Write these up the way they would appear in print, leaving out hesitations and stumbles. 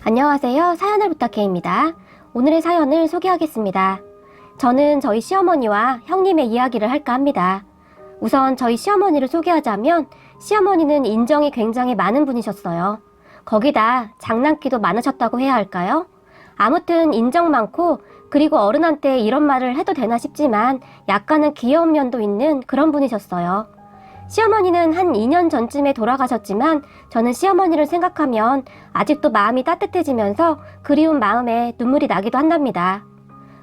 안녕하세요. 사연을 부탁해입니다. 오늘의 사연을 소개하겠습니다. 저는 저희 시어머니와 형님의 이야기를 할까 합니다. 우선 저희 시어머니를 소개하자면 시어머니는 인정이 굉장히 많은 분이셨어요. 거기다 장난기도 많으셨다고 해야 할까요? 아무튼 인정 많고 그리고 어른한테 이런 말을 해도 되나 싶지만 약간은 귀여운 면도 있는 그런 분이셨어요. 시어머니는 한 2년 전쯤에 돌아가셨지만 저는 시어머니를 생각하면 아직도 마음이 따뜻해지면서 그리운 마음에 눈물이 나기도 한답니다.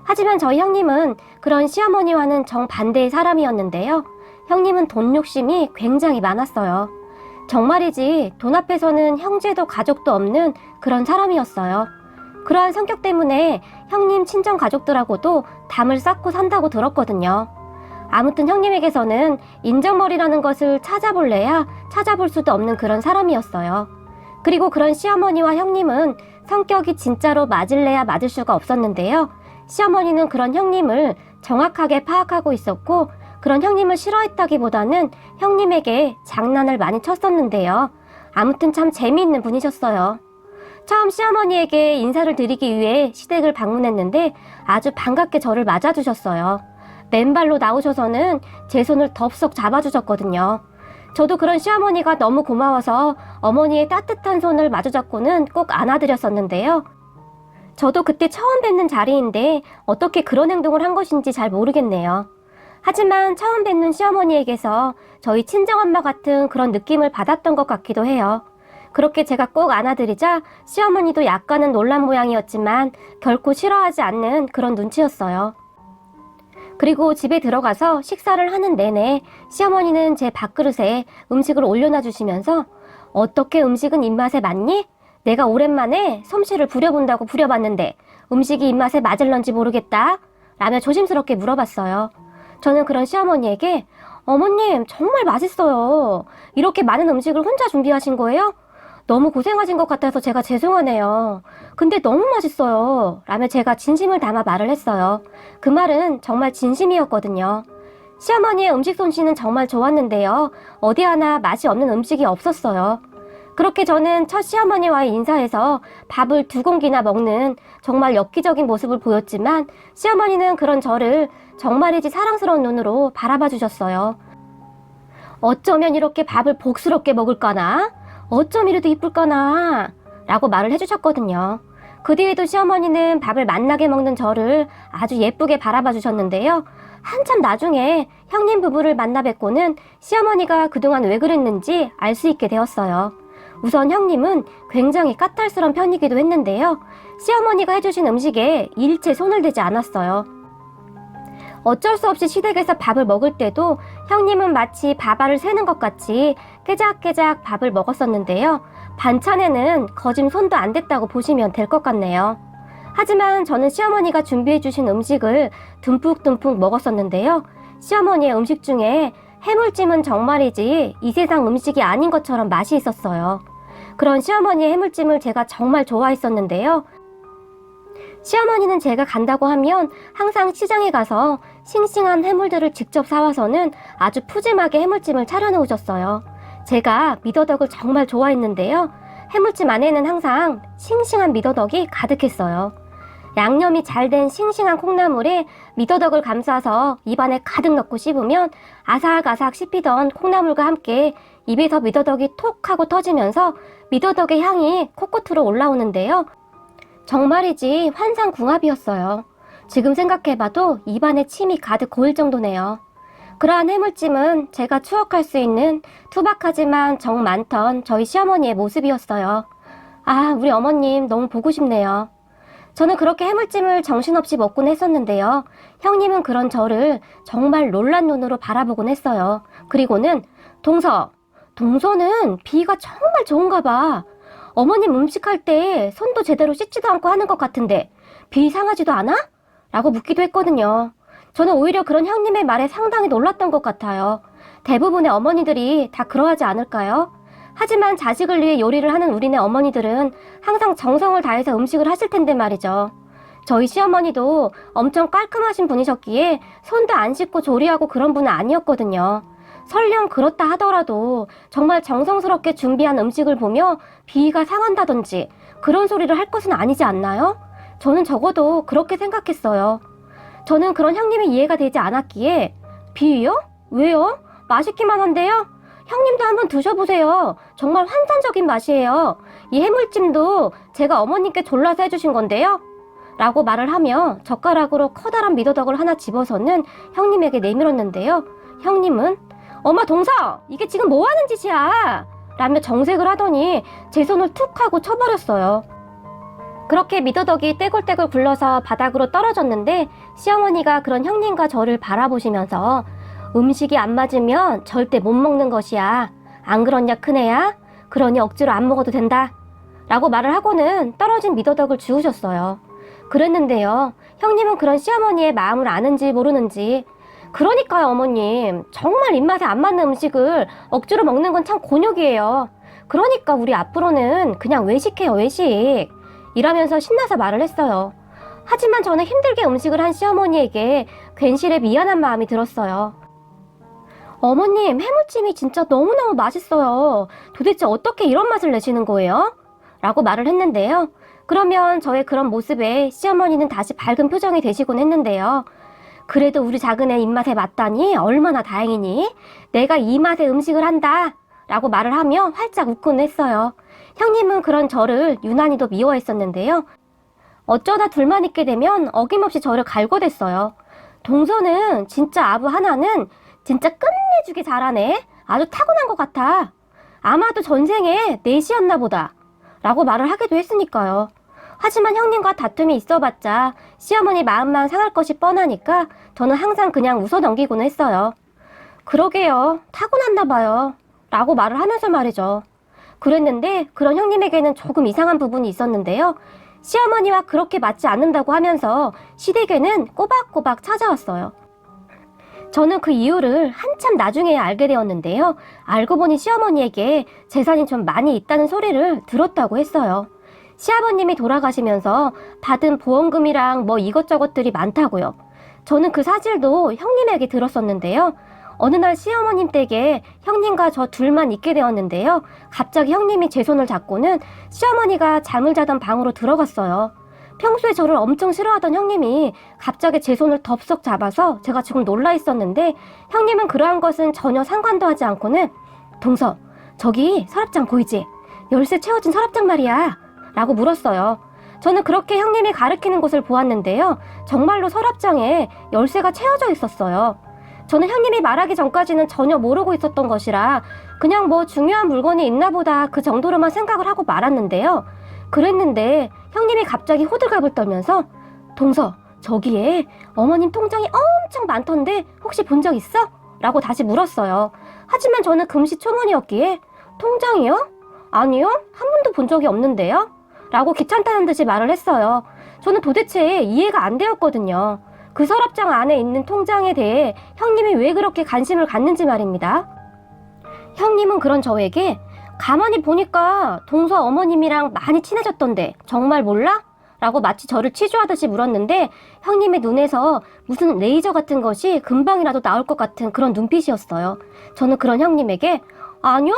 하지만 저희 형님은 그런 시어머니와는 정반대의 사람이었는데요. 형님은 돈 욕심이 굉장히 많았어요. 정말이지 돈 앞에서는 형제도 가족도 없는 그런 사람이었어요. 그러한 성격 때문에 형님 친정 가족들하고도 담을 쌓고 산다고 들었거든요. 아무튼 형님에게서는 인정머리라는 것을 찾아볼래야 찾아볼 수도 없는 그런 사람이었어요. 그리고 그런 시어머니와 형님은 성격이 진짜로 맞을래야 맞을 수가 없었는데요. 시어머니는 그런 형님을 정확하게 파악하고 있었고 그런 형님을 싫어했다기보다는 형님에게 장난을 많이 쳤었는데요. 아무튼 참 재미있는 분이셨어요. 처음 시어머니에게 인사를 드리기 위해 시댁을 방문했는데 아주 반갑게 저를 맞아주셨어요. 맨발로 나오셔서는 제 손을 덥석 잡아주셨거든요. 저도 그런 시어머니가 너무 고마워서 어머니의 따뜻한 손을 마주잡고는 꼭 안아드렸었는데요. 저도 그때 처음 뵙는 자리인데 어떻게 그런 행동을 한 것인지 잘 모르겠네요. 하지만 처음 뵙는 시어머니에게서 저희 친정엄마 같은 그런 느낌을 받았던 것 같기도 해요. 그렇게 제가 꼭 안아드리자 시어머니도 약간은 놀란 모양이었지만 결코 싫어하지 않는 그런 눈치였어요. 그리고 집에 들어가서 식사를 하는 내내 시어머니는 제 밥그릇에 음식을 올려놔 주시면서 어떻게 음식은 입맛에 맞니? 내가 오랜만에 솜씨를 부려본다고 부려봤는데 음식이 입맛에 맞을런지 모르겠다 라며 조심스럽게 물어봤어요. 저는 그런 시어머니에게 어머님 정말 맛있어요. 이렇게 많은 음식을 혼자 준비하신 거예요? 너무 고생하신 것 같아서 제가 죄송하네요. 근데 너무 맛있어요. 라며 제가 진심을 담아 말을 했어요. 그 말은 정말 진심이었거든요. 시어머니의 음식 솜씨는 정말 좋았는데요. 어디 하나 맛이 없는 음식이 없었어요. 그렇게 저는 첫 시어머니와의 인사에서 밥을 2공기나 먹는 정말 엽기적인 모습을 보였지만 시어머니는 그런 저를 정말이지 사랑스러운 눈으로 바라봐 주셨어요. 어쩌면 이렇게 밥을 복스럽게 먹을까나? 어쩜 이래도 이쁠까나? 라고 말을 해주셨거든요. 그 뒤에도 시어머니는 밥을 맛나게 먹는 저를 아주 예쁘게 바라봐 주셨는데요. 한참 나중에 형님 부부를 만나 뵙고는 시어머니가 그동안 왜 그랬는지 알 수 있게 되었어요. 우선 형님은 굉장히 까탈스러운 편이기도 했는데요. 시어머니가 해주신 음식에 일체 손을 대지 않았어요. 어쩔 수 없이 시댁에서 밥을 먹을 때도 형님은 마치 밥알을 새는 것 같이 깨작깨작 밥을 먹었었는데요. 반찬에는 거짐 손도 안 댔다고 보시면 될 것 같네요. 하지만 저는 시어머니가 준비해 주신 음식을 듬뿍듬뿍 먹었었는데요. 시어머니의 음식 중에 해물찜은 정말이지 이 세상 음식이 아닌 것처럼 맛이 있었어요. 그런 시어머니의 해물찜을 제가 정말 좋아했었는데요. 시어머니는 제가 간다고 하면 항상 시장에 가서 싱싱한 해물들을 직접 사와서는 아주 푸짐하게 해물찜을 차려놓으셨어요. 제가 미더덕을 정말 좋아했는데요. 해물찜 안에는 항상 싱싱한 미더덕이 가득했어요. 양념이 잘 된 싱싱한 콩나물에 미더덕을 감싸서 입안에 가득 넣고 씹으면 아삭아삭 씹히던 콩나물과 함께 입에서 미더덕이 톡 하고 터지면서 미더덕의 향이 코끝으로 올라오는데요. 정말이지 환상궁합이었어요. 지금 생각해봐도 입안에 침이 가득 고일 정도네요. 그러한 해물찜은 제가 추억할 수 있는 투박하지만 정 많던 저희 시어머니의 모습이었어요. 아, 우리 어머님 너무 보고 싶네요. 저는 그렇게 해물찜을 정신없이 먹곤 했었는데요. 형님은 그런 저를 정말 놀란 눈으로 바라보곤 했어요. 그리고는 동서는 비위가 정말 좋은가 봐. 어머님 음식할 때 손도 제대로 씻지도 않고 하는 것 같은데 비 상하지도 않아? 라고 묻기도 했거든요. 저는 오히려 그런 형님의 말에 상당히 놀랐던 것 같아요. 대부분의 어머니들이 다 그러하지 않을까요? 하지만 자식을 위해 요리를 하는 우리네 어머니들은 항상 정성을 다해서 음식을 하실 텐데 말이죠. 저희 시어머니도 엄청 깔끔하신 분이셨기에 손도 안 씻고 조리하고 그런 분은 아니었거든요. 설령 그렇다 하더라도 정말 정성스럽게 준비한 음식을 보며 비위가 상한다든지 그런 소리를 할 것은 아니지 않나요? 저는 적어도 그렇게 생각했어요. 저는 그런 형님이 이해가 되지 않았기에 비위요? 왜요? 맛있기만 한데요? 형님도 한번 드셔보세요. 정말 환상적인 맛이에요. 이 해물찜도 제가 어머님께 졸라서 해주신 건데요. 라고 말을 하며 젓가락으로 커다란 미더덕을 하나 집어서는 형님에게 내밀었는데요. 형님은 엄마 동서 이게 지금 뭐 하는 짓이야? 라며 정색을 하더니 제 손을 툭 하고 쳐버렸어요. 그렇게 미더덕이 떼굴떼굴 굴러서 바닥으로 떨어졌는데 시어머니가 그런 형님과 저를 바라보시면서 음식이 안 맞으면 절대 못 먹는 것이야. 안 그렇냐 큰애야? 그러니 억지로 안 먹어도 된다. 라고 말을 하고는 떨어진 미더덕을 주우셨어요. 그랬는데요. 형님은 그런 시어머니의 마음을 아는지 모르는지 그러니까요 어머님. 정말 입맛에 안 맞는 음식을 억지로 먹는 건 참 곤욕이에요. 그러니까 우리 앞으로는 그냥 외식해요 외식. 이러면서 신나서 말을 했어요. 하지만 저는 힘들게 음식을 한 시어머니에게 괜시레 미안한 마음이 들었어요. 어머님 해무찜이 진짜 너무너무 맛있어요. 도대체 어떻게 이런 맛을 내시는 거예요? 라고 말을 했는데요. 그러면 저의 그런 모습에 시어머니는 다시 밝은 표정이 되시곤 했는데요. 그래도 우리 작은애 입맛에 맞다니 얼마나 다행이니? 내가 이 맛의 음식을 한다 라고 말을 하며 활짝 웃곤 했어요. 형님은 그런 저를 유난히도 미워했었는데요. 어쩌다 둘만 있게 되면 어김없이 저를 갈궈댔어요. 동서는 진짜 아부 하나는 진짜 끝내주게 잘하네. 아주 타고난 것 같아. 아마도 전생에 내시였나 보다. 라고 말을 하기도 했으니까요. 하지만 형님과 다툼이 있어봤자 시어머니 마음만 상할 것이 뻔하니까 저는 항상 그냥 웃어 넘기곤 했어요. 그러게요. 타고났나 봐요. 라고 말을 하면서 말이죠. 그랬는데 그런 형님에게는 조금 이상한 부분이 있었는데요. 시어머니와 그렇게 맞지 않는다고 하면서 시댁에는 꼬박꼬박 찾아왔어요. 저는 그 이유를 한참 나중에 알게 되었는데요. 알고 보니 시어머니에게 재산이 좀 많이 있다는 소리를 들었다고 했어요. 시아버님이 돌아가시면서 받은 보험금이랑 뭐 이것저것들이 많다고요. 저는 그 사실도 형님에게 들었었는데요. 어느 날 시어머님 댁에 형님과 저 둘만 있게 되었는데요. 갑자기 형님이 제 손을 잡고는 시어머니가 잠을 자던 방으로 들어갔어요. 평소에 저를 엄청 싫어하던 형님이 갑자기 제 손을 덥석 잡아서 제가 지금 놀라 있었는데 형님은 그러한 것은 전혀 상관도 하지 않고는 동서, 저기 서랍장 보이지? 열쇠 채워진 서랍장 말이야. 라고 물었어요. 저는 그렇게 형님이 가리키는 곳을 보았는데요. 정말로 서랍장에 열쇠가 채워져 있었어요. 저는 형님이 말하기 전까지는 전혀 모르고 있었던 것이라 그냥 뭐 중요한 물건이 있나 보다 그 정도로만 생각을 하고 말았는데요. 그랬는데 형님이 갑자기 호들갑을 떨면서 동서, 저기에 어머님 통장이 엄청 많던데 혹시 본 적 있어? 라고 다시 물었어요. 하지만 저는 금시초문이었기에 통장이요? 아니요, 한 번도 본 적이 없는데요? 라고 귀찮다는 듯이 말을 했어요. 저는 도대체 이해가 안 되었거든요. 그 서랍장 안에 있는 통장에 대해 형님이 왜 그렇게 관심을 갖는지 말입니다. 형님은 그런 저에게 가만히 보니까 동서 어머님이랑 많이 친해졌던데 정말 몰라? 라고 마치 저를 치조하듯이 물었는데 형님의 눈에서 무슨 레이저 같은 것이 금방이라도 나올 것 같은 그런 눈빛이었어요. 저는 그런 형님에게 아니요?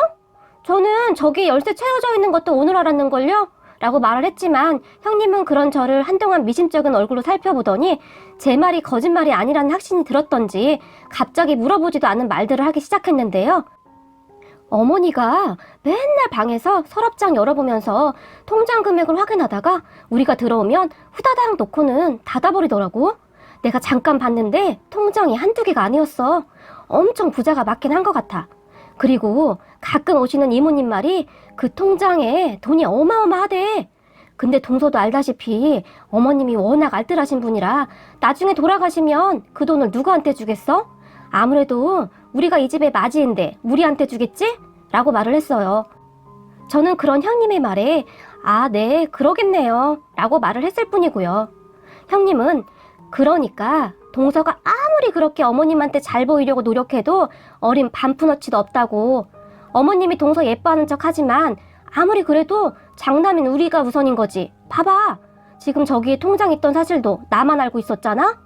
저는 저기 열쇠 채워져 있는 것도 오늘 알았는걸요? 라고 말을 했지만 형님은 그런 저를 한동안 미심쩍은 얼굴로 살펴보더니 제 말이 거짓말이 아니라는 확신이 들었던지 갑자기 물어보지도 않은 말들을 하기 시작했는데요. 어머니가 맨날 방에서 서랍장 열어보면서 통장 금액을 확인하다가 우리가 들어오면 후다닥 놓고는 닫아버리더라고. 내가 잠깐 봤는데 통장이 한두 개가 아니었어. 엄청 부자가 맞긴 한 것 같아. 그리고 가끔 오시는 이모님 말이 그 통장에 돈이 어마어마하대. 근데 동서도 알다시피 어머님이 워낙 알뜰하신 분이라 나중에 돌아가시면 그 돈을 누구한테 주겠어? 아무래도 우리가 이 집의 맞이인데 우리한테 주겠지? 라고 말을 했어요. 저는 그런 형님의 말에 아, 네, 그러겠네요. 라고 말을 했을 뿐이고요. 형님은 그러니까 동서가 아무리 그렇게 어머님한테 잘 보이려고 노력해도 어린 반푼어치도 없다고. 어머님이 동서 예뻐하는 척 하지만 아무리 그래도 장남인 우리가 우선인 거지. 봐봐. 지금 저기에 통장 있던 사실도 나만 알고 있었잖아?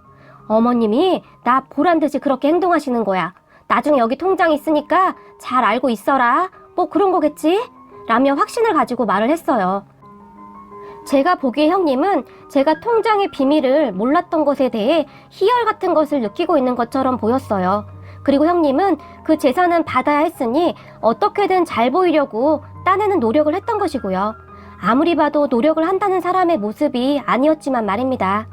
어머님이 나 보란 듯이 그렇게 행동하시는 거야. 나중에 여기 통장 있으니까 잘 알고 있어라. 뭐 그런 거겠지? 라며 확신을 가지고 말을 했어요. 제가 보기에 형님은 제가 통장의 비밀을 몰랐던 것에 대해 희열 같은 것을 느끼고 있는 것처럼 보였어요. 그리고 형님은 그 재산은 받아야 했으니 어떻게든 잘 보이려고 따내는 노력을 했던 것이고요. 아무리 봐도 노력을 한다는 사람의 모습이 아니었지만 말입니다.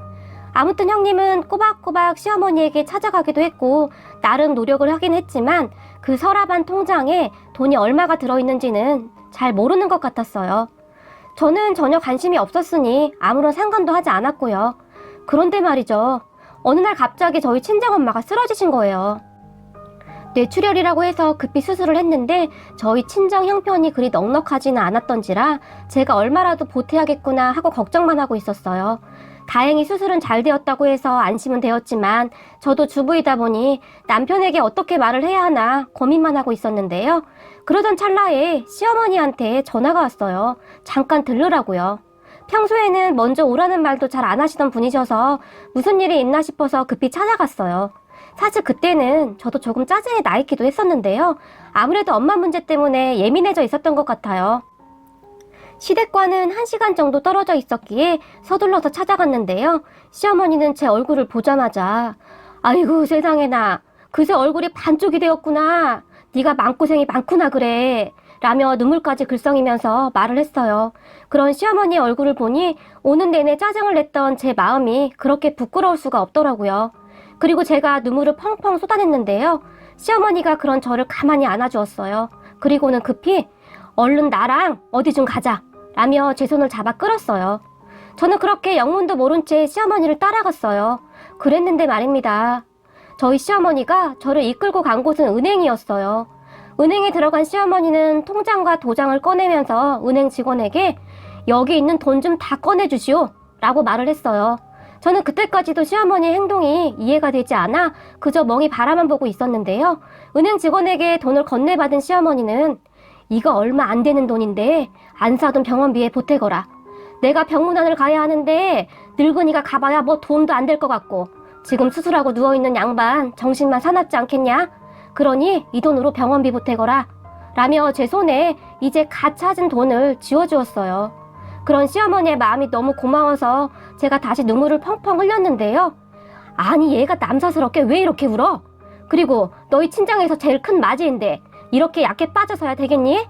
아무튼 형님은 꼬박꼬박 시어머니에게 찾아가기도 했고 나름 노력을 하긴 했지만 그 서랍안 통장에 돈이 얼마가 들어있는지는 잘 모르는 것 같았어요. 저는 전혀 관심이 없었으니 아무런 상관도 하지 않았고요. 그런데 말이죠. 어느 날 갑자기 저희 친정엄마가 쓰러지신 거예요. 뇌출혈이라고 해서 급히 수술을 했는데 저희 친정 형편이 그리 넉넉하지는 않았던지라 제가 얼마라도 보태야겠구나 하고 걱정만 하고 있었어요. 다행히 수술은 잘 되었다고 해서 안심은 되었지만 저도 주부이다 보니 남편에게 어떻게 말을 해야 하나 고민만 하고 있었는데요. 그러던 찰나에 시어머니한테 전화가 왔어요. 잠깐 들르라고요. 평소에는 먼저 오라는 말도 잘 안 하시던 분이셔서 무슨 일이 있나 싶어서 급히 찾아갔어요. 사실 그때는 저도 조금 짜증이 나 있기도 했었는데요. 아무래도 엄마 문제 때문에 예민해져 있었던 것 같아요. 시댁과는 1시간 정도 떨어져 있었기에 서둘러서 찾아갔는데요. 시어머니는 제 얼굴을 보자마자 아이고 세상에나 그새 얼굴이 반쪽이 되었구나. 네가 마음고생이 많구나 그래. 라며 눈물까지 글썽이면서 말을 했어요. 그런 시어머니의 얼굴을 보니 오는 내내 짜증을 냈던 제 마음이 그렇게 부끄러울 수가 없더라고요. 그리고 제가 눈물을 펑펑 쏟아냈는데요. 시어머니가 그런 저를 가만히 안아주었어요. 그리고는 급히 얼른 나랑 어디 좀 가자 라며 제 손을 잡아 끌었어요. 저는 그렇게 영문도 모른 채 시어머니를 따라갔어요. 그랬는데 말입니다. 저희 시어머니가 저를 이끌고 간 곳은 은행이었어요. 은행에 들어간 시어머니는 통장과 도장을 꺼내면서 은행 직원에게 여기 있는 돈 좀 다 꺼내주시오 라고 말을 했어요. 저는 그때까지도 시어머니의 행동이 이해가 되지 않아 그저 멍이 바라만 보고 있었는데요. 은행 직원에게 돈을 건네받은 시어머니는 이거 얼마 안 되는 돈인데 안 사둔 병원비에 보태거라. 내가 병문안을 가야 하는데 늙은이가 가봐야 뭐 도움도 안 될 것 같고 지금 수술하고 누워있는 양반 정신만 사납지 않겠냐? 그러니 이 돈으로 병원비 보태거라. 라며 제 손에 이제 갓 찾은 돈을 쥐어주었어요. 그런 시어머니의 마음이 너무 고마워서 제가 다시 눈물을 펑펑 흘렸는데요. 아니 얘가 남사스럽게 왜 이렇게 울어? 그리고 너희 친정에서 제일 큰 맞이인데 이렇게 약해 빠져서야 되겠니?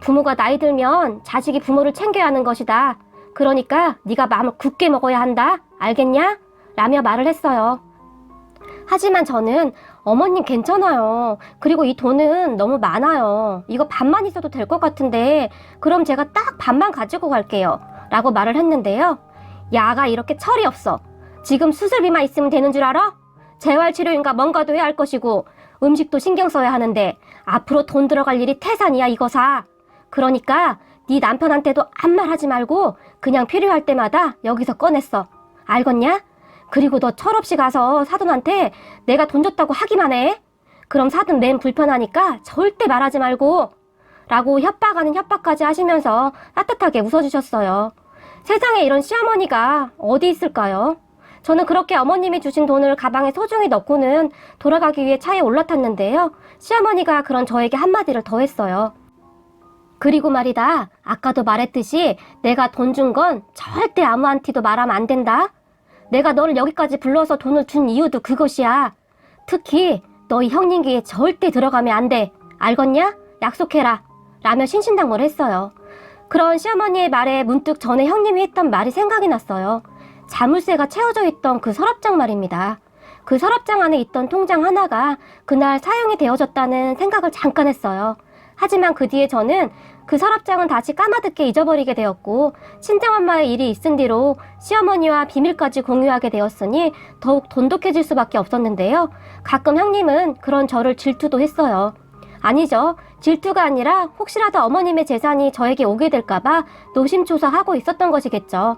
부모가 나이 들면 자식이 부모를 챙겨야 하는 것이다. 그러니까 네가 마음을 굳게 먹어야 한다. 알겠냐? 라며 말을 했어요. 하지만 저는 어머님 괜찮아요. 그리고 이 돈은 너무 많아요. 이거 반만 있어도 될 것 같은데 그럼 제가 딱 반만 가지고 갈게요. 라고 말을 했는데요. 야가 이렇게 철이 없어. 지금 수술비만 있으면 되는 줄 알아? 재활치료인가 뭔가도 해야 할 것이고 음식도 신경 써야 하는데 앞으로 돈 들어갈 일이 태산이야 이거사. 그러니까 네 남편한테도 아무 말 하지 말고 그냥 필요할 때마다 여기서 꺼냈어. 알겠냐? 그리고 너 철없이 가서 사돈한테 내가 돈 줬다고 하기만 해. 그럼 사돈 맨 불편하니까 절대 말하지 말고. 라고 협박 아닌 협박까지 하시면서 따뜻하게 웃어주셨어요. 세상에 이런 시어머니가 어디 있을까요? 저는 그렇게 어머님이 주신 돈을 가방에 소중히 넣고는 돌아가기 위해 차에 올라탔는데요. 시어머니가 그런 저에게 한마디를 더 했어요. 그리고 말이다. 아까도 말했듯이 내가 돈 준 건 절대 아무한테도 말하면 안 된다. 내가 너를 여기까지 불러서 돈을 준 이유도 그것이야. 특히 너희 형님 귀에 절대 들어가면 안 돼. 알겠냐? 약속해라. 라며 신신당부를 했어요. 그런 시어머니의 말에 문득 전에 형님이 했던 말이 생각이 났어요. 자물쇠가 채워져 있던 그 서랍장 말입니다. 그 서랍장 안에 있던 통장 하나가 그날 사용이 되어졌다는 생각을 잠깐 했어요. 하지만 그 뒤에 저는 그 서랍장은 다시 까마득히 잊어버리게 되었고 친정엄마의 일이 있은 뒤로 시어머니와 비밀까지 공유하게 되었으니 더욱 돈독해질 수밖에 없었는데요. 가끔 형님은 그런 저를 질투도 했어요. 아니죠. 질투가 아니라 혹시라도 어머님의 재산이 저에게 오게 될까봐 노심초사하고 있었던 것이겠죠.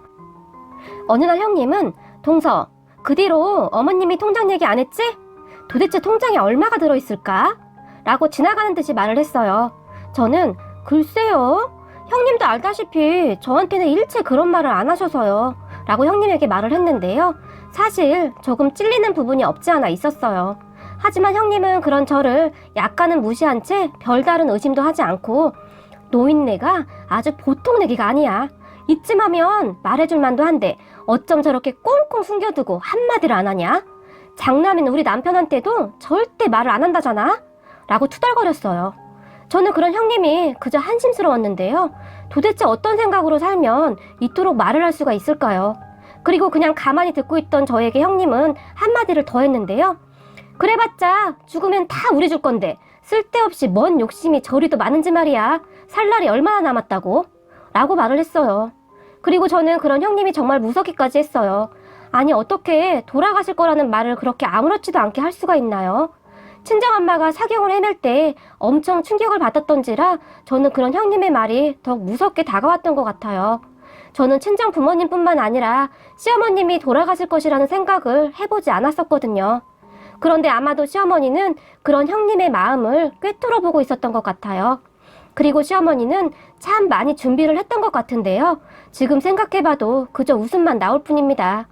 어느 날 형님은 동서, 그 뒤로 어머님이 통장 얘기 안 했지? 도대체 통장에 얼마가 들어있을까? 라고 지나가는 듯이 말을 했어요. 저는 글쎄요. 형님도 알다시피 저한테는 일체 그런 말을 안 하셔서요. 라고 형님에게 말을 했는데요. 사실 조금 찔리는 부분이 없지 않아 있었어요. 하지만 형님은 그런 저를 약간은 무시한 채 별다른 의심도 하지 않고 노인네가 아주 보통 내기가 아니야. 이쯤 하면 말해줄 만도 한데 어쩜 저렇게 꽁꽁 숨겨두고 한마디를 안 하냐? 장남인 우리 남편한테도 절대 말을 안 한다잖아? 라고 투덜거렸어요. 저는 그런 형님이 그저 한심스러웠는데요. 도대체 어떤 생각으로 살면 이토록 말을 할 수가 있을까요? 그리고 그냥 가만히 듣고 있던 저에게 형님은 한마디를 더 했는데요. 그래봤자 죽으면 다 우리 줄 건데 쓸데없이 뭔 욕심이 저리도 많은지 말이야. 살 날이 얼마나 남았다고? 라고 말을 했어요. 그리고 저는 그런 형님이 정말 무섭기까지 했어요. 아니 어떻게 돌아가실 거라는 말을 그렇게 아무렇지도 않게 할 수가 있나요? 친정엄마가 사경을 해낼 때 엄청 충격을 받았던지라 저는 그런 형님의 말이 더욱 무섭게 다가왔던 것 같아요. 저는 친정 부모님뿐만 아니라 시어머님이 돌아가실 것이라는 생각을 해보지 않았었거든요. 그런데 아마도 시어머니는 그런 형님의 마음을 꿰뚫어 보고 있었던 것 같아요. 그리고 시어머니는 참 많이 준비를 했던 것 같은데요. 지금 생각해봐도 그저 웃음만 나올 뿐입니다.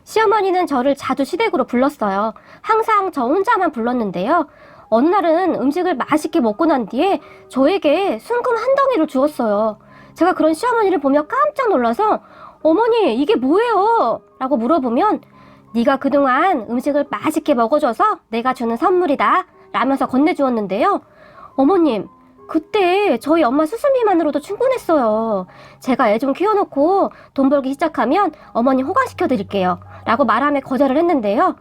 시어머니는 저를 자주 시댁으로 불렀어요. 항상 저 혼자만 불렀는데요. 어느 날은 음식을 맛있게 먹고 난 뒤에 저에게 순금 한 덩이를 주었어요. 제가 그런 시어머니를 보며 깜짝 놀라서 어머니 이게 뭐예요? 라고 물어보면 네가 그동안 음식을 맛있게 먹어줘서 내가 주는 선물이다 라면서 건네주었는데요. 어머님 그때 저희 엄마 수술비만으로도 충분했어요. 제가 애 좀 키워놓고 돈 벌기 시작하면 어머니 호강시켜드릴게요 라고 말하며 거절을 했는데요.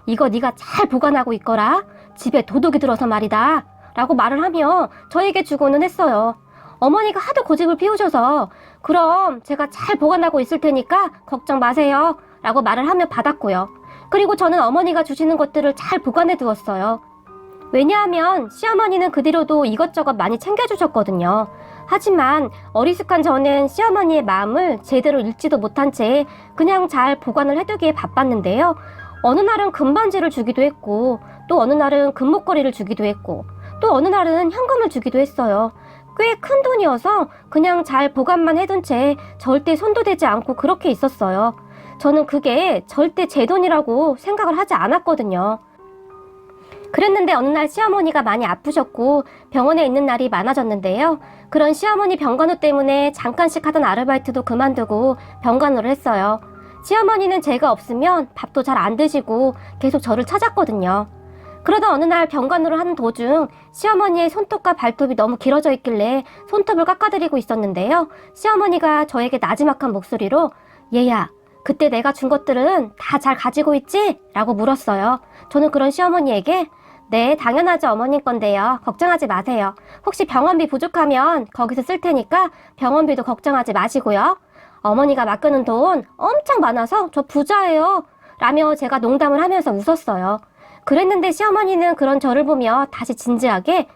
이거 네가 잘 보관하고 있거라. 집에 도둑이 들어서 말이다 라고 말을 하며 저에게 주고는 했어요. 어머니가 하도 고집을 피우셔서 그럼 제가 잘 보관하고 있을 테니까 걱정 마세요 라고 말을 하며 받았고요. 그리고 저는 어머니가 주시는 것들을 잘 보관해 두었어요. 왜냐하면 시어머니는 그 뒤로도 이것저것 많이 챙겨주셨거든요. 하지만 어리숙한 저는 시어머니의 마음을 제대로 읽지도 못한 채 그냥 잘 보관을 해두기에 바빴는데요. 어느 날은 금반지를 주기도 했고 또 어느 날은 금목걸이를 주기도 했고 또 어느 날은 현금을 주기도 했어요. 꽤 큰 돈이어서 그냥 잘 보관만 해둔 채 절대 손도 대지 않고 그렇게 있었어요. 저는 그게 절대 제 돈이라고 생각을 하지 않았거든요. 그랬는데 어느 날 시어머니가 많이 아프셨고 병원에 있는 날이 많아졌는데요. 그런 시어머니 병간호 때문에 잠깐씩 하던 아르바이트도 그만두고 병간호를 했어요. 시어머니는 제가 없으면 밥도 잘 안 드시고 계속 저를 찾았거든요. 그러다 어느 날 병간호를 하는 도중 시어머니의 손톱과 발톱이 너무 길어져 있길래 손톱을 깎아드리고 있었는데요. 시어머니가 저에게 나지막한 목소리로 얘야 그때 내가 준 것들은 다 잘 가지고 있지? 라고 물었어요. 저는 그런 시어머니에게 네 당연하죠 어머님 건데요. 걱정하지 마세요. 혹시 병원비 부족하면 거기서 쓸 테니까 병원비도 걱정하지 마시고요. 어머니가 맡기는 돈 엄청 많아서 저 부자예요 라며 제가 농담을 하면서 웃었어요. 그랬는데 시어머니는 그런 저를 보며 다시 진지하게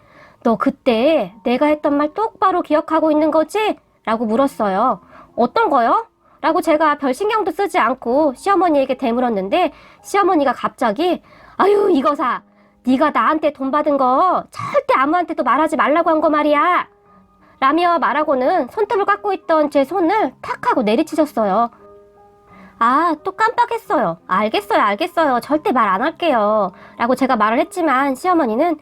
너 그때 내가 했던 말 똑바로 기억하고 있는 거지? 라고 물었어요. 어떤 거요? 라고 제가 별 신경도 쓰지 않고 시어머니에게 되물었는데 시어머니가 갑자기 아유 이거사 네가 나한테 돈 받은 거 절대 아무한테도 말하지 말라고 한 거 말이야 라며 말하고는 손톱을 깎고 있던 제 손을 탁 하고 내리치셨어요. 아, 또 깜빡했어요. 알겠어요. 절대 말 안 할게요. 라고 제가 말을 했지만 시어머니는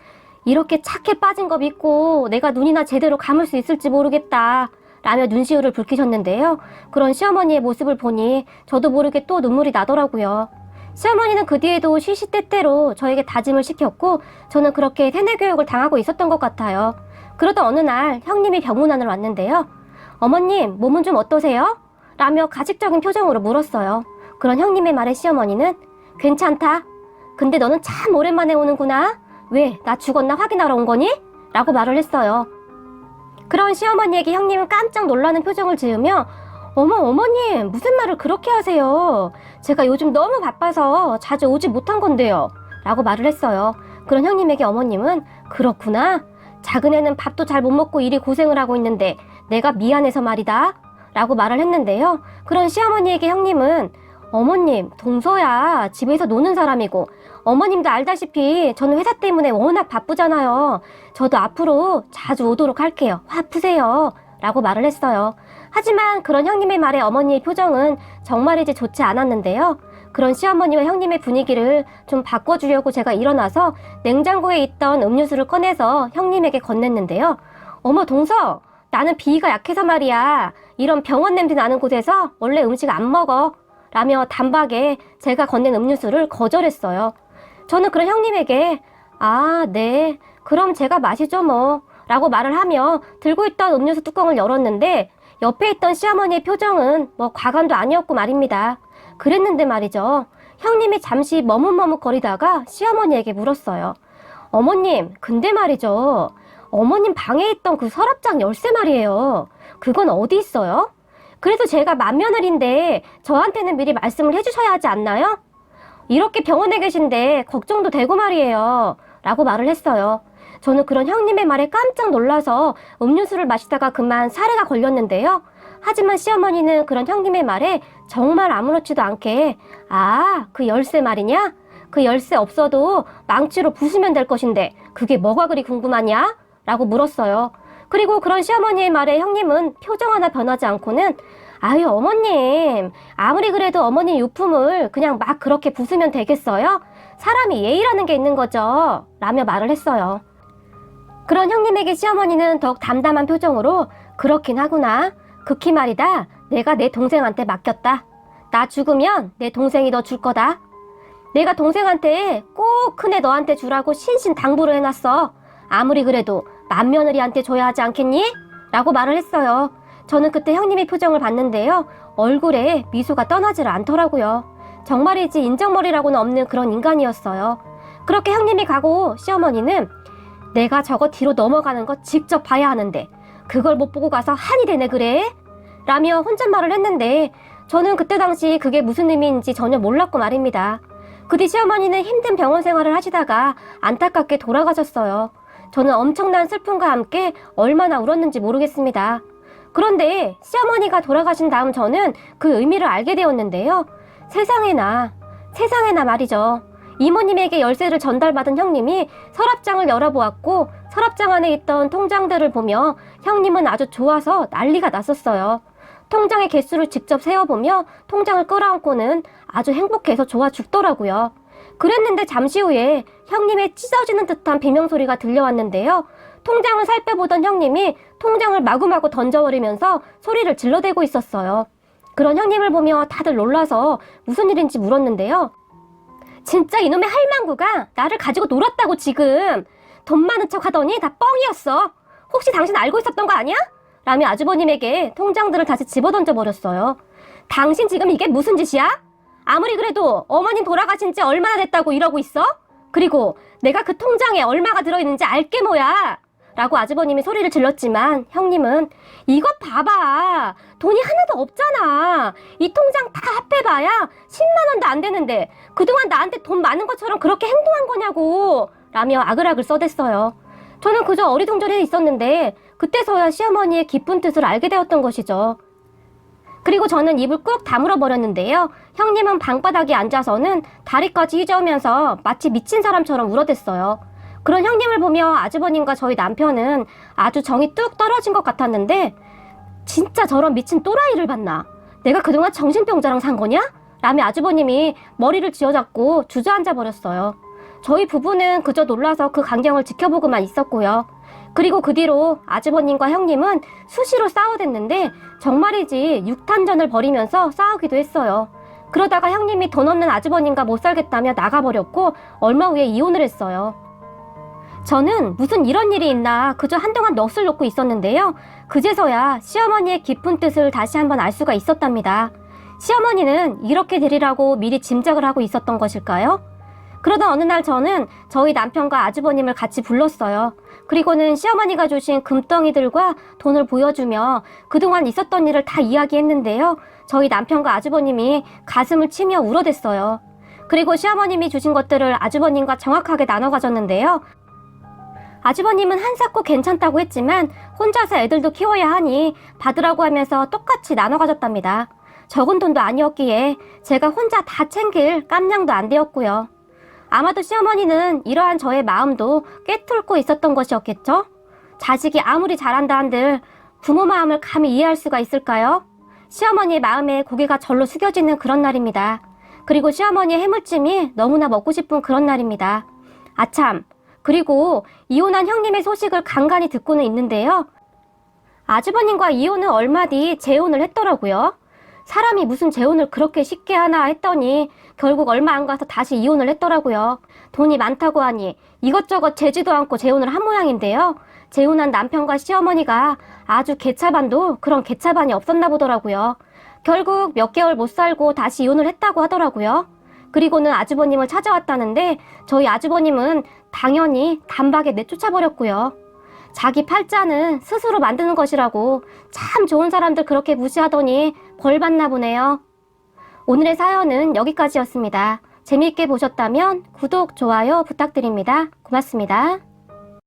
이렇게 착해 빠진 거 믿고 내가 눈이나 제대로 감을 수 있을지 모르겠다. 라며 눈시울을 붉히셨는데요. 그런 시어머니의 모습을 보니 저도 모르게 또 눈물이 나더라고요. 시어머니는 그 뒤에도 시시때때로 저에게 다짐을 시켰고 저는 그렇게 세뇌 교육을 당하고 있었던 것 같아요. 그러던 어느 날 형님이 병문안을 왔는데요. 어머님, 몸은 좀 어떠세요? 라며 가식적인 표정으로 물었어요. 그런 형님의 말에 시어머니는 괜찮다. 근데 너는 참 오랜만에 오는구나. 왜? 나 죽었나 확인하러 온 거니? 라고 말을 했어요. 그런 시어머니에게 형님은 깜짝 놀라는 표정을 지으며 어머님 무슨 말을 그렇게 하세요. 제가 요즘 너무 바빠서 자주 오지 못한 건데요. 라고 말을 했어요. 그런 형님에게 어머님은 그렇구나. 작은 애는 밥도 잘 못 먹고 이리 고생을 하고 있는데 내가 미안해서 말이다. 라고 말을 했는데요. 그런 시어머니에게 형님은 어머님 동서야 집에서 노는 사람이고 어머님도 알다시피 저는 회사 때문에 워낙 바쁘잖아요. 저도 앞으로 자주 오도록 할게요. 화 푸세요. 라고 말을 했어요. 하지만 그런 형님의 말에 어머니의 표정은 정말이지 좋지 않았는데요. 그런 시어머니와 형님의 분위기를 좀 바꿔주려고 제가 일어나서 냉장고에 있던 음료수를 꺼내서 형님에게 건넸는데요. 어머 동서 나는 비위가 약해서 말이야. 이런 병원 냄새 나는 곳에서 원래 음식 안 먹어. 라며 단박에 제가 건넨 음료수를 거절했어요. 저는 그런 형님에게 아, 네. 그럼 제가 마시죠 뭐. 라고 말을 하며 들고 있던 음료수 뚜껑을 열었는데 옆에 있던 시어머니의 표정은 뭐 과감도 아니었고 말입니다. 그랬는데 말이죠. 형님이 잠시 머뭇머뭇거리다가 시어머니에게 물었어요. 어머님, 근데 말이죠. 어머님 방에 있던 그 서랍장 열쇠 말이에요. 그건 어디 있어요? 그래도 제가 맏며느리인데 저한테는 미리 말씀을 해주셔야 하지 않나요? 이렇게 병원에 계신데 걱정도 되고 말이에요. 라고 말을 했어요. 저는 그런 형님의 말에 깜짝 놀라서 음료수를 마시다가 그만 사례가 걸렸는데요. 하지만 시어머니는 그런 형님의 말에 정말 아무렇지도 않게 아, 그 열쇠 말이냐? 그 열쇠 없어도 망치로 부수면 될 것인데 그게 뭐가 그리 궁금하냐? 라고 물었어요. 그리고 그런 시어머니의 말에 형님은 표정 하나 변하지 않고는 아유 어머님 아무리 그래도 어머님 유품을 그냥 막 그렇게 부수면 되겠어요? 사람이 예의라는 게 있는 거죠. 라며 말을 했어요. 그런 형님에게 시어머니는 더욱 담담한 표정으로 그렇긴 하구나. 극히 말이다. 내가 내 동생한테 맡겼다. 나 죽으면 내 동생이 너 줄 거다. 내가 동생한테 꼭 큰애 너한테 주라고 신신당부를 해놨어. 아무리 그래도 맏며느리한테 줘야 하지 않겠니? 라고 말을 했어요. 저는 그때 형님의 표정을 봤는데요. 얼굴에 미소가 떠나질 않더라고요. 정말이지 인정머리라고는 없는 그런 인간이었어요. 그렇게 형님이 가고 시어머니는 내가 저거 뒤로 넘어가는 거 직접 봐야 하는데 그걸 못 보고 가서 한이 되네 그래? 라며 혼잣말을 했는데 저는 그때 당시 그게 무슨 의미인지 전혀 몰랐고 말입니다. 그 뒤 시어머니는 힘든 병원 생활을 하시다가 안타깝게 돌아가셨어요. 저는 엄청난 슬픔과 함께 얼마나 울었는지 모르겠습니다. 그런데 시어머니가 돌아가신 다음 저는 그 의미를 알게 되었는데요. 세상에나 말이죠. 이모님에게 열쇠를 전달받은 형님이 서랍장을 열어보았고 서랍장 안에 있던 통장들을 보며 형님은 아주 좋아서 난리가 났었어요. 통장의 개수를 직접 세어보며 통장을 끌어안고는 아주 행복해서 좋아 죽더라고요. 그랬는데 잠시 후에 형님의 찢어지는 듯한 비명소리가 들려왔는데요. 통장을 살펴보던 형님이 통장을 마구마구 던져버리면서 소리를 질러대고 있었어요. 그런 형님을 보며 다들 놀라서 무슨 일인지 물었는데요. 진짜 이놈의 할망구가 나를 가지고 놀았다고 지금. 돈 많은 척 하더니 다 뻥이었어. 혹시 당신 알고 있었던 거 아니야? 라며 아주버님에게 통장들을 다시 집어던져버렸어요. 당신 지금 이게 무슨 짓이야? 아무리 그래도 어머님 돌아가신 지 얼마나 됐다고 이러고 있어? 그리고 내가 그 통장에 얼마가 들어있는지 알게 뭐야? 라고 아주버님이 소리를 질렀지만 형님은 이것 봐봐. 돈이 하나도 없잖아. 이 통장 다 합해봐야 10만 원도 안 되는데 그동안 나한테 돈 많은 것처럼 그렇게 행동한 거냐고 라며 아글아글 써댔어요. 저는 그저 어리둥절해 있었는데 그때서야 시어머니의 깊은 뜻을 알게 되었던 것이죠. 그리고 저는 입을 꾹 다물어 버렸는데요. 형님은 방바닥에 앉아서는 다리까지 휘저으면서 마치 미친 사람처럼 울어댔어요. 그런 형님을 보며 아주버님과 저희 남편은 아주 정이 뚝 떨어진 것 같았는데 진짜 저런 미친 또라이를 봤나? 내가 그동안 정신병자랑 산 거냐? 라며 아주버님이 머리를 쥐어잡고 주저앉아 버렸어요. 저희 부부는 그저 놀라서 그 광경을 지켜보고만 있었고요. 그리고 그 뒤로 아주버님과 형님은 수시로 싸워댔는데 정말이지 육탄전을 벌이면서 싸우기도 했어요. 그러다가 형님이 돈 없는 아주버님과 못 살겠다며 나가버렸고 얼마 후에 이혼을 했어요. 저는 무슨 이런 일이 있나 그저 한동안 넋을 놓고 있었는데요. 그제서야 시어머니의 깊은 뜻을 다시 한번 알 수가 있었답니다. 시어머니는 이렇게 되리라고 미리 짐작을 하고 있었던 것일까요? 그러던 어느 날 저는 저희 남편과 아주버님을 같이 불렀어요. 그리고는 시어머니가 주신 금덩이들과 돈을 보여주며 그동안 있었던 일을 다 이야기했는데요. 저희 남편과 아주버님이 가슴을 치며 울어댔어요. 그리고 시어머님이 주신 것들을 아주버님과 정확하게 나눠 가졌는데요. 아주버님은 한사코 괜찮다고 했지만 혼자서 애들도 키워야 하니 받으라고 하면서 똑같이 나눠 가졌답니다. 적은 돈도 아니었기에 제가 혼자 다 챙길 깜냥도 안 되었고요. 아마도 시어머니는 이러한 저의 마음도 꿰뚫고 있었던 것이었겠죠? 자식이 아무리 잘한다 한들 부모 마음을 감히 이해할 수가 있을까요? 시어머니의 마음에 고개가 절로 숙여지는 그런 날입니다. 그리고 시어머니의 해물찜이 너무나 먹고 싶은 그런 날입니다. 아참, 그리고 이혼한 형님의 소식을 간간히 듣고는 있는데요. 아주버님과 이혼은 얼마 뒤 재혼을 했더라고요. 사람이 무슨 재혼을 그렇게 쉽게 하나 했더니 결국 얼마 안 가서 다시 이혼을 했더라고요. 돈이 많다고 하니 이것저것 재지도 않고 재혼을 한 모양인데요. 재혼한 남편과 시어머니가 아주 개차반도 그런 개차반이 없었나 보더라고요. 결국 몇 개월 못 살고 다시 이혼을 했다고 하더라고요. 그리고는 아주버님을 찾아왔다는데 저희 아주버님은 당연히 단박에 내쫓아버렸고요. 자기 팔자는 스스로 만드는 것이라고 참 좋은 사람들 그렇게 무시하더니 벌 받나 보네요. 오늘의 사연은 여기까지였습니다. 재미있게 보셨다면 구독, 좋아요 부탁드립니다. 고맙습니다.